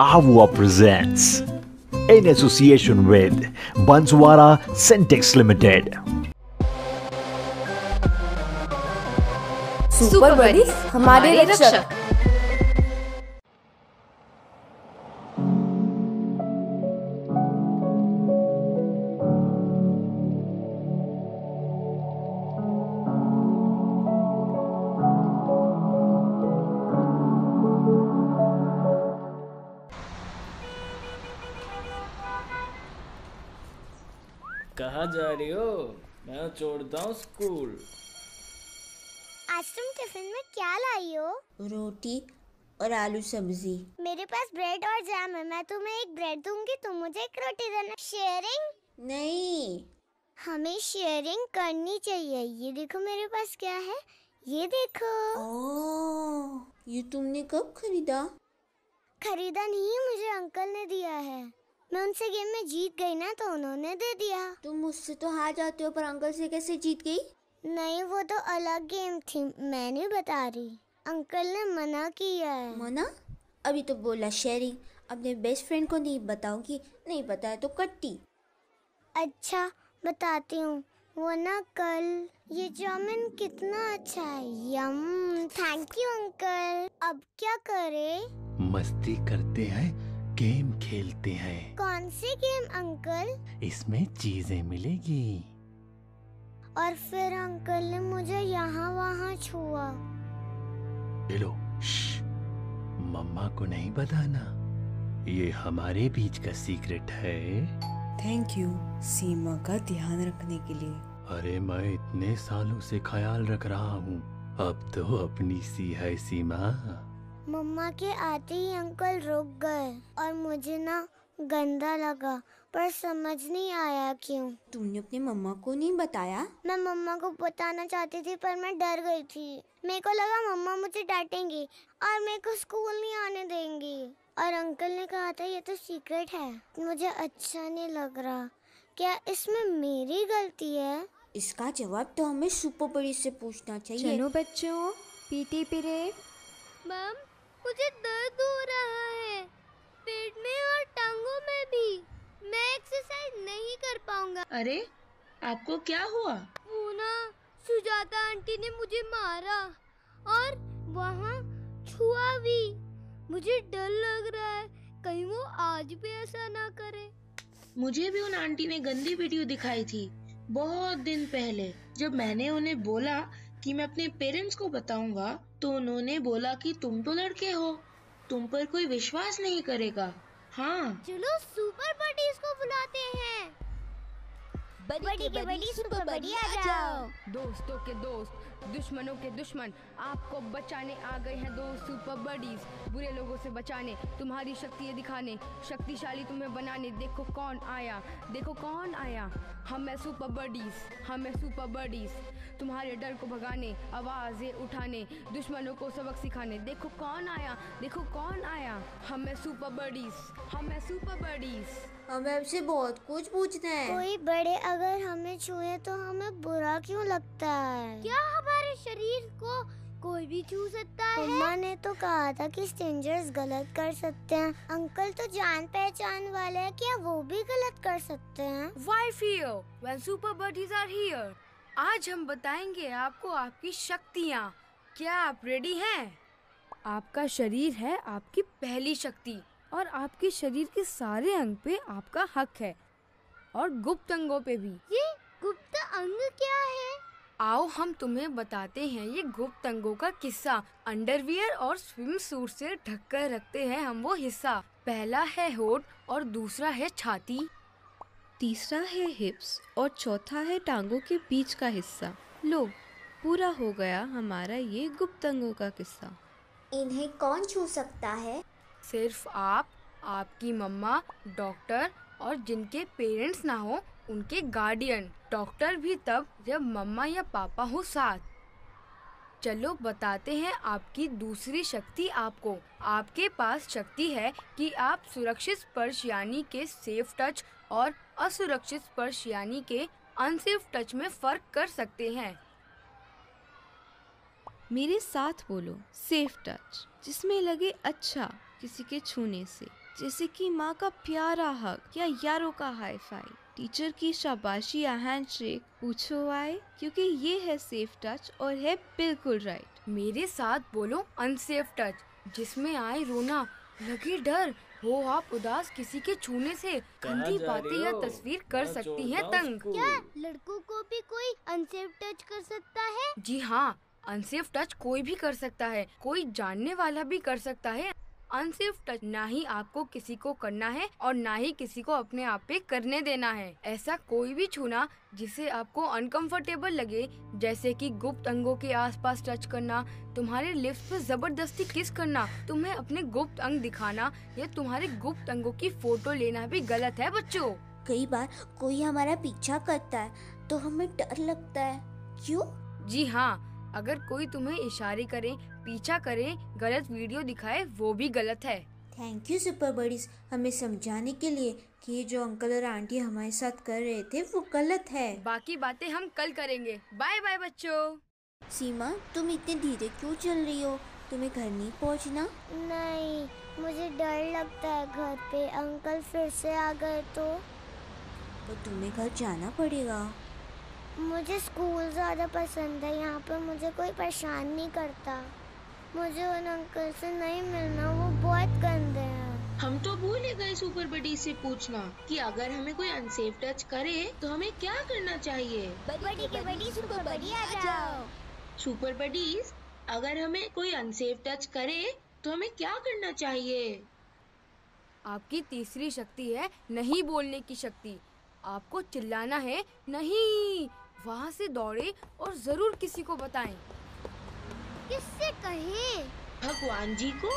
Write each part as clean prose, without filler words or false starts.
Avua presents in association with Banswara Syntex Limited. Super buddies हमारे रक्षक। कहाँ जा रही हो? मैं छोड़ता हूँ स्कूल। आज तुम टिफिन में क्या लाई हो? रोटी और आलू सब्जी। मेरे पास ब्रेड और जैम है। मैं तुम्हें एक ब्रेड दूंगी, तुम मुझे एक रोटी देना। शेयरिंग नहीं, हमें शेयरिंग करनी चाहिए। ये देखो मेरे पास क्या है, ये देखो। ओह, ये तुमने कब खरीदा? खरीदा नहीं, मुझे अंकल ने दिया है। मैं उनसे गेम में जीत गई ना, तो उन्होंने दे दिया। तुम मुझसे तो हार जाते हो, पर अंकल से कैसे जीत गई? नहीं, वो तो अलग गेम थी, मैं नहीं बता रही। अंकल ने मना किया है। मना? अभी तो बोला शेयरिंग। अपने बेस्ट फ्रेंड को नहीं बताऊंगी, नहीं बताया तो कट्टी। अच्छा बताती हूँ, वो ना कल ये चाउमीन कितना अच्छा है। यम, थैंक यू अंकल। अब क्या करें? मस्ती करते हैं, गेम खेलते हैं। कौन सी गेम अंकल? इसमें चीजें मिलेगी। और फिर अंकल ने मुझे यहाँ वहाँ छुआ। हेलो, मम्मा को नहीं बताना, ये हमारे बीच का सीक्रेट है। थैंक यू सीमा का ध्यान रखने के लिए। अरे मैं इतने सालों से ख्याल रख रहा हूँ, अब तो अपनी सी है सीमा। मम्मा के आते ही अंकल रुक गए और मुझे ना गंदा लगा, पर समझ नहीं आया क्यों। तुमने अपनी मम्मा को नहीं बताया? मैं मम्मा को बताना चाहती थी, पर मैं डर गई थी। मेरे को लगा मम्मा मुझे डांटेंगी और मेरे को स्कूल नहीं आने देंगी। और अंकल ने कहा था ये तो सीक्रेट है। मुझे अच्छा नहीं लग रहा। क्या इसमें मेरी गलती है? इसका जवाब तो हमें सुपर बड़ी से पूछना चाहिए। चलो बच्चों, पीटी पीरियड। मैम, मुझे दर्द हो रहा है, पेट में और टांगों में भी। मैं एक्सरसाइज नहीं कर पाऊंगा। अरे आपको क्या हुआ? वो ना सुजाता आंटी ने मुझे मारा और वहाँ छुआ भी। मुझे डर लग रहा है, कहीं वो आज भी ऐसा ना करे। मुझे भी उन आंटी ने गंदी वीडियो दिखाई थी बहुत दिन पहले। जब मैंने उन्हें बोला कि मैं अपने पेरेंट्स को बताऊंगा, तो उन्होंने बोला कि तुम तो लड़के हो, तुम पर कोई विश्वास नहीं करेगा। हाँ, चलो सुपर बडीज को बुलाते हैं। बड़ी के बड़ी सुपर बडी आ जाओ। दोस्तों के दोस्त, दुश्मनों के दुश्मन, आपको बचाने आ गए हैं दो सुपर बडीज। बुरे लोगों से बचाने, तुम्हारी शक्ति दिखाने, शक्तिशाली तुम्हें बनाने। देखो कौन आया, देखो कौन आया। हम है सुपर बडीज, हम है सुपर बडीज। तुम्हारे डर को भगाने, आवाजें उठाने, दुश्मनों को सबक सिखाने। देखो कौन आया, देखो कौन आया। हम है सुपर बडीज, हम है सुपर बडीज। हमें आपसे बहुत कुछ पूछना है। कोई बड़े अगर हमें छुए तो हमें बुरा क्यों लगता है? क्या हमारे शरीर को कोई भी छू सकता है? मम्मा ने तो कहा था कि स्ट्रेंजर्स गलत कर सकते हैं। अंकल तो जान पहचान वाले हैं, क्या वो भी गलत कर सकते हैं? Why fear when super buddies are here? आज हम बताएंगे आपको आपकी शक्तियाँ। क्या आप रेडी हैं? आपका शरीर है आपकी पहली शक्ति, और आपके शरीर के सारे अंग पे आपका हक है, और गुप्त अंगों पे भी। ये गुप्त अंग क्या है? आओ हम तुम्हें बताते हैं ये गुप्त अंगों का किस्सा। अंडरवियर और स्विम सूट से ढककर रखते हैं हम वो हिस्सा। पहला है होठ और दूसरा है छाती, तीसरा है हिप्स और चौथा है टांगों के बीच का हिस्सा। लो, पूरा हो गया हमारा ये गुप्त अंगों का किस्सा। इन्हें कौन छू सकता है? सिर्फ आप, आपकी मम्मा, डॉक्टर और जिनके पेरेंट्स ना हो उनके गार्डियन। डॉक्टर भी तब जब मम्मा या पापा हो साथ। चलो बताते हैं आपकी दूसरी शक्ति आपको। आपके पास शक्ति है कि आप सुरक्षित स्पर्श यानी के सेफ टच और असुरक्षित स्पर्श यानी के अनसेफ टच में फर्क कर सकते हैं। मेरे साथ बोलो, सेफ टच, जिसमें लगे अच्छा किसी के छूने से, जैसे कि माँ का प्यारा हक या यारों का हाई फाई, टीचर की शाबाशी या हैंडशेक। पूछो आए, क्योंकि ये है सेफ टच और है बिल्कुल राइट। मेरे साथ बोलो अनसेफ टच, जिसमें आए रोना, लगे डर, हो आप उदास किसी के छूने से, गंदी बातें या तस्वीर कर सकती हैं तंग। क्या लड़कों को भी कोई अनसेफ टच कर सकता है? जी हाँ, अनसेफ टच कोई भी कर सकता है, कोई जानने वाला भी कर सकता है। अनसेफ टच ना ही आपको किसी को करना है और ना ही किसी को अपने आप पे करने देना है। ऐसा कोई भी छूना जिसे आपको अनकंफर्टेबल लगे, जैसे कि गुप्त अंगों के आसपास टच करना, तुम्हारे लिप्स पे जबरदस्ती किस करना, तुम्हें अपने गुप्त अंग दिखाना या तुम्हारे गुप्त अंगों की फोटो लेना भी गलत है बच्चों। कई बार कोई हमारा पीछा करता है तो हमें डर लगता है। क्यों? जी हाँ, अगर कोई तुम्हें इशारे करे, पीछा करे, गलत वीडियो दिखाए, वो भी गलत है। थैंक यू सुपर बडीज, हमें समझाने के लिए कि ये जो अंकल और आंटी हमारे साथ कर रहे थे वो गलत है। बाकी बातें हम कल करेंगे। बाय बाय बच्चों। सीमा, तुम इतने धीरे क्यों चल रही हो? तुम्हें घर नहीं पहुंचना? नहीं, मुझे डर लगता है घर पे अंकल फिर से आ गए तो तुम्हें घर जाना पड़ेगा। मुझे स्कूल ज़्यादा पसंद है, यहाँ पे मुझे कोई परेशान नहीं करता। मुझे उन अंकल से नहीं मिलना, वो बहुत गंदे हैं। हम तो भूल ही गए सुपर बडी से पूछना कि अगर हमें कोई अनसेफ टच करे तो हमें क्या करना चाहिए। बड़ी के बड़ी सुपर बडी आ जाओ। सुपर बडीज, अगर हमें कोई अनसेफ टच करे तो हमें क्या करना चाहिए? आपकी तीसरी शक्ति है नहीं बोलने की शक्ति। आपको चिल्लाना है नहीं, वहाँ से दौड़े और जरूर किसी को बताएं। किससे कहें? भगवान जी को।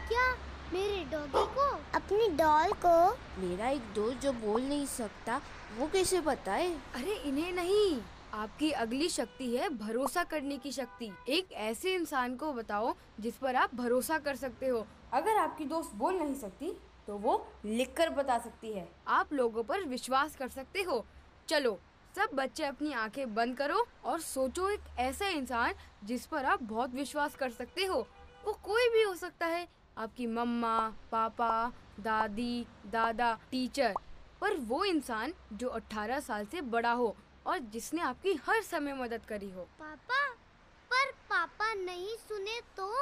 क्या मेरे डॉगी को? अपनी डॉल को? मेरा एक दोस्त जो बोल नहीं सकता, वो कैसे बताए? अरे इन्हें नहीं, आपकी अगली शक्ति है भरोसा करने की शक्ति। एक ऐसे इंसान को बताओ जिस पर आप भरोसा कर सकते हो। अगर आपकी दोस्त बोल नहीं सकती तो वो लिखकर बता सकती है। आप लोगों पर विश्वास कर सकते हो। चलो सब बच्चे अपनी आंखें बंद करो और सोचो एक ऐसा इंसान जिस पर आप बहुत विश्वास कर सकते हो। वो कोई भी हो सकता है, आपकी मम्मा, पापा, दादी, दादा, टीचर, पर वो इंसान जो 18 साल से बड़ा हो और जिसने आपकी हर समय मदद करी हो। पापा? पर पापा नहीं सुने तो?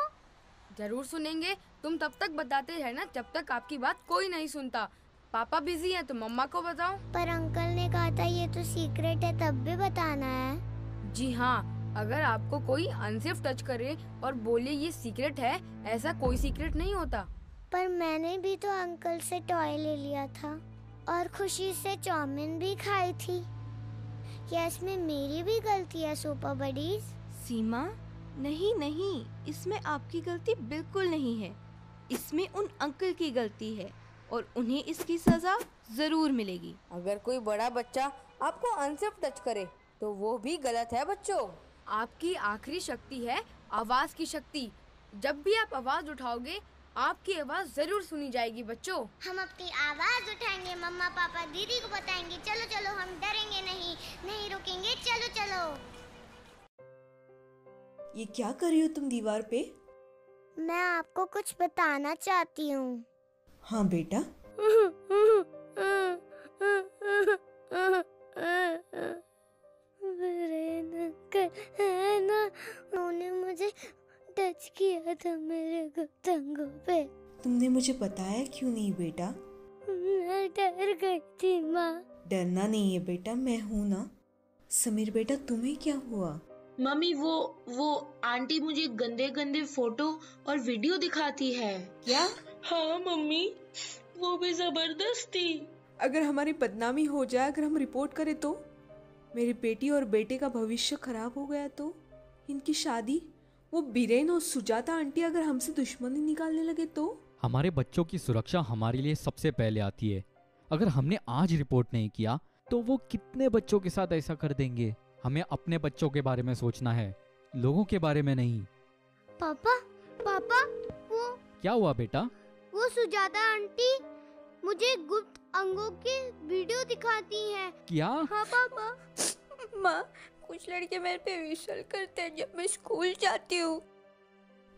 जरूर सुनेंगे, तुम तब तक बताते हैं ना जब तक आपकी बात कोई नहीं सुनता। पापा बिजी हैं तो मम्मा को बताओ। पर अंकल ने कहा था ये तो सीक्रेट है, तब भी बताना है। जी हाँ, अगर आपको कोई अनसेफ टच करे और बोले ये सीक्रेट है, ऐसा कोई सीक्रेट नहीं होता। पर मैंने भी तो अंकल से टॉय ले लिया था और खुशी से चाउमीन भी खाई थी। क्या इसमें मेरी भी गलती है सुपर बडीज? सीमा, नहीं नहीं, इसमें आपकी गलती बिल्कुल नहीं है। इसमें उन अंकल की गलती है और उन्हें इसकी सजा जरूर मिलेगी। अगर कोई बड़ा बच्चा आपको अनसेफ टच करे तो वो भी गलत है बच्चों। आपकी आखिरी शक्ति है आवाज की शक्ति। जब भी आप आवाज उठाओगे आपकी आवाज जरूर सुनी जाएगी बच्चों। हम अपनी आवाज उठाएंगे, मम्मा पापा दीदी को बताएंगे। चलो चलो, हम डरेंगे नहीं, नहीं रुकेंगे, चलो चलो। ये क्या कर रही हो तुम दीवार पे? मैं आपको कुछ बताना चाहती हूँ। हाँ बेटा। उन्होंने मुझे टच किया था मेरे गुप्तांगों पे। तुमने मुझे बताया क्यों नहीं बेटा? मैं डर गई थी माँ। डरना नहीं है बेटा, मैं हूँ ना। समीर बेटा, तुम्हें क्या हुआ? मम्मी, वो आंटी मुझे गंदे गंदे फोटो और वीडियो दिखाती है। क्या? हाँ मम्मी, वो भी जबरदस्ती। अगर हमारी बदनामी हो जाए, अगर हम रिपोर्ट करें तो? मेरी बेटी और बेटे का भविष्य खराब हो गया तो? इनकी शादी? वो बीरेन और सुजाता आंटी अगर हमसे दुश्मनी निकालने लगे तो? हमारे बच्चों की सुरक्षा हमारे लिए सबसे पहले आती है। अगर हमने आज रिपोर्ट नहीं किया तो वो कितने बच्चों के साथ ऐसा कर देंगे। हमें अपने बच्चों के बारे में सोचना है, लोगों के बारे में नहीं। पापा, पापा, वो क्या हुआ बेटा? वो सुजाता आंटी मुझे गुप्त अंगों की वीडियो दिखाती हैं। क्या? हाँ पापा। माँ, कुछ लड़के मेरे पे विश्वास करते हैं जब मैं स्कूल जाती हूँ।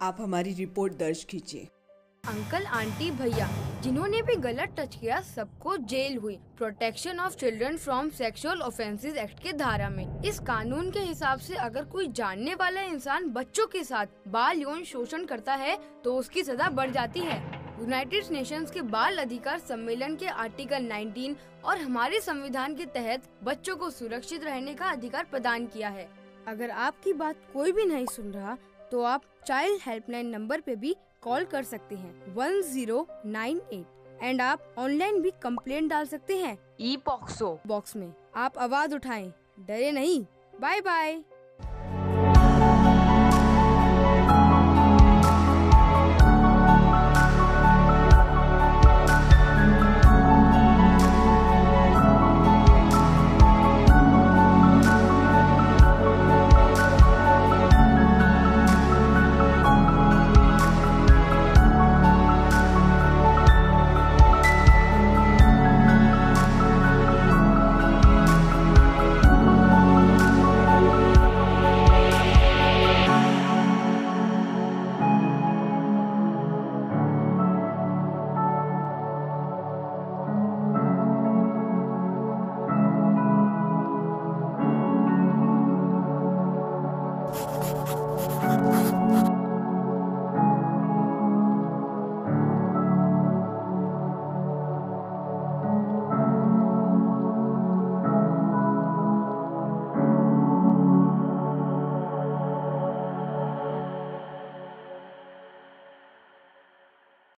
आप हमारी रिपोर्ट दर्ज कीजिए। अंकल आंटी भैया जिन्होंने भी गलत टच किया सबको जेल हुई protection of children from sexual offences act के धारा में। इस कानून के हिसाब से अगर कोई जानने वाला इंसान बच्चों के साथ बाल यौन शोषण करता है तो उसकी सजा बढ़ जाती है। यूनाइटेड नेशंस के बाल अधिकार सम्मेलन के आर्टिकल 19 और हमारे संविधान के तहत बच्चों को सुरक्षित रहने का अधिकार प्रदान किया है। अगर आपकी बात कोई भी नहीं सुन रहा तो आप चाइल्ड हेल्पलाइन नंबर पे भी कॉल कर सकते हैं 1098 एंड आप ऑनलाइन भी कंप्लेंट डाल सकते हैं ई-पॉक्सो बॉक्स में। आप आवाज उठाएं, डरे नहीं। Bye bye.